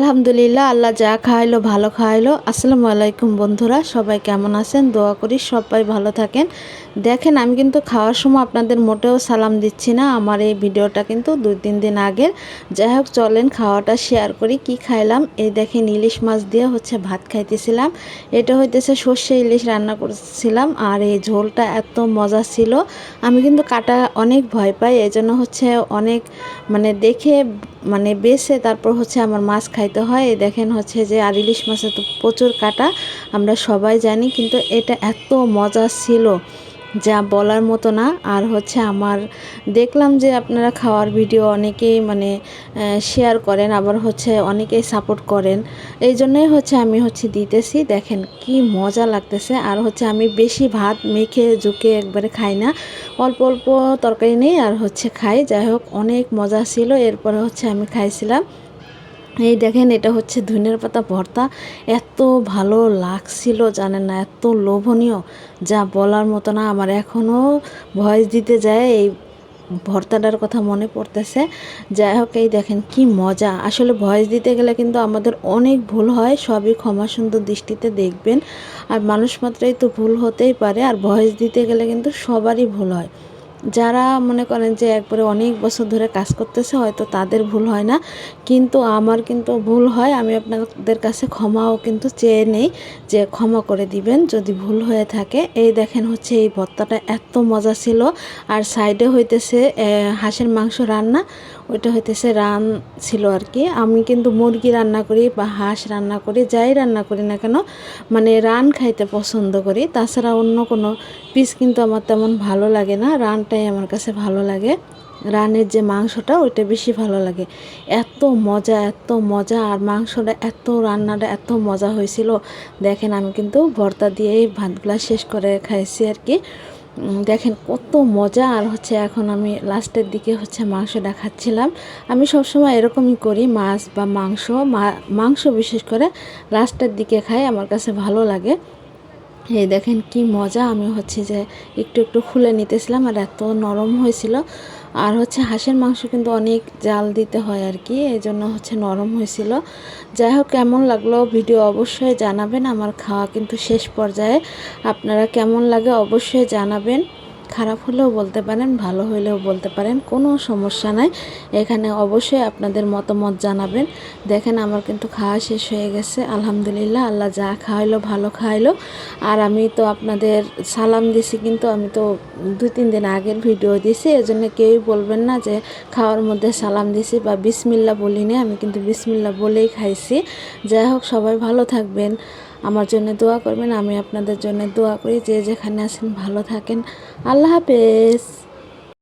আলহামদুলিল্লাহ, আল্লাহ যা খাওয়াইলো ভালো খাওয়াইলো। আসসালামু আলাইকুম বন্ধুরা, সবাই কেমন আছেন? দোয়া করি সবাই ভালো থাকেন। দেখেন, আমি কিন্তু খাওয়ার সময় আপনাদের মোটেও সালাম দিচ্ছি না। আমার এই ভিডিওটা কিন্তু 2-3 দিন আগের। যাই হোক, চলেন খাওয়াটা শেয়ার করি। কি খাইলাম এই দেখেন, ইলিশ মাছ দিয়ে ভাত খাইতেছিলাম। এটা হইতেছে সর্ষে ইলিশ রান্না করছিলাম, আর এই ঝোলটা এত মজা ছিল। আমি কিন্তু কাটা অনেক ভয় পাই, এই জন্য অনেক দেখে বেছে তারপর আমার মাছ খাইতে হয়। এই দেখেন যে, আর ইলিশ মাছে তো প্রচুর কাটা, আমরা সবাই জানি, কিন্তু এটা এত মজা ছিল যা বলার মতো না। আর আমার দেখলাম যে আপনারা খাওয়ার ভিডিও অনেকেই শেয়ার করেন, আবার অনেকেই সাপোর্ট করেন। এই জন্যই আমি দিতেছি। দেখেন কি মজা লাগতেছে। আর আমি বেশি ভাত মেখে ঝুঁকে একবারে খাই না, অল্প অল্প তরকারি নেই আর খাই। যাই হোক, অনেক মজা ছিল। এরপরে আমি খাইছিলাম। এই দেখেন, এটা ধনিয়ার পাতা ভর্তা। এত ভালো লাগছিল জানেন না, এত লোভনীয় যা বলার মতো না। আমার এখনও ভয়েস দিতে যায় এই ভর্তাটার কথা মনে পড়তেছে। যাই হোক, এই দেখেন কি মজা। আসলে ভয়েস দিতে গেলে কিন্তু আমাদের অনেক ভুল হয়, সবই ক্ষমা সুন্দর দৃষ্টিতে দেখবেন। আর মানুষ মাত্রই তো ভুল হতেই পারে, আর ভয়েস দিতে গেলে কিন্তু সবারই ভুল হয়। যারা মনে করেন যে একবারে অনেক বছর ধরে কাজ করতেছে, হয়তো তাদের ভুল হয় না, কিন্তু আমার কিন্তু ভুল হয়। আমি আপনাদের কাছে ক্ষমাও কিন্তু চেয়ে নেই, যে ক্ষমা করে দিবেন যদি ভুল হয়ে থাকে। এই দেখেন এই ভর্তাটা এত মজা ছিল। আর সাইডে হাঁসের মাংস রান্না, ওইটা রান ছিল আর কি। আমি কিন্তু মুরগি রান্না করি বা হাঁস রান্না করি, যাই রান্না করি না কেন, রান খাইতে পছন্দ করি। তাছাড়া অন্য কোনো পিস কিন্তু আমার তেমন ভালো লাগে না, রানটাই আমার কাছে ভালো লাগে। রানের যে মাংসটা, ওইটা বেশি ভালো লাগে। এত মজা, এত মজা। আর মাংসটা রান্নাটা এত মজা হয়েছিল। দেখেন, আমি কিন্তু ভর্তা দিয়েই ভাতগুলা শেষ করে খাইছি আর কি। দেখেন কত মজা। আর এখন আমি লাস্টের দিকে মাংসটা খাচ্ছিলাম। আমি সবসময় এরকমই করি, মাছ বা মাংস বিশেষ করে লাস্টের দিকে খাই, আমার কাছে ভালো লাগে। এই দেখেন কি মজা। আমি যে একটু একটু খুলে নিতেছিলাম, আর এত নরম হয়েছিল। আর হাঁসের মাংস কিন্তু অনেক জাল দিতে হয় আর কি, এই জন্য নরম হয়েছিল। যাই হোক, কেমন লাগলো ভিডিও অবশ্যই জানাবেন। আমার খাওয়া কিন্তু শেষ পর্যায়ে। আপনারা কেমন লাগে অবশ্যই জানাবেন। খারাপ হলেও বলতে পারেন, ভালো হলেও বলতে পারেন, কোনো সমস্যা নাই। এখানে অবশ্যই আপনাদের মতামত জানাবেন। দেখেন, আমার কিন্তু খাওয়া শেষ হয়ে গেছে। আলহামদুলিল্লাহ, আল্লাহ যা খাওয়াইলো ভালো খাওয়াইলো। আর আমি তো আপনাদের সালাম দিছি, কিন্তু আমি তো 2-3 দিন আগের ভিডিও দিছি, এজন্য কেউই বলবেন না যে খাওয়ার মধ্যে সালাম দিছি বা বিসমিল্লাহ বলিনি। আমি কিন্তু বিসমিল্লাহ বলেই খাইছি। যাই হোক, সবাই ভালো থাকবেন, আমার জন্য দোয়া করবেন। আমি আপনাদের জন্য দোয়া করি। যে যেখানে আছেন ভালো থাকেন। আল্লাহ হাফেজ।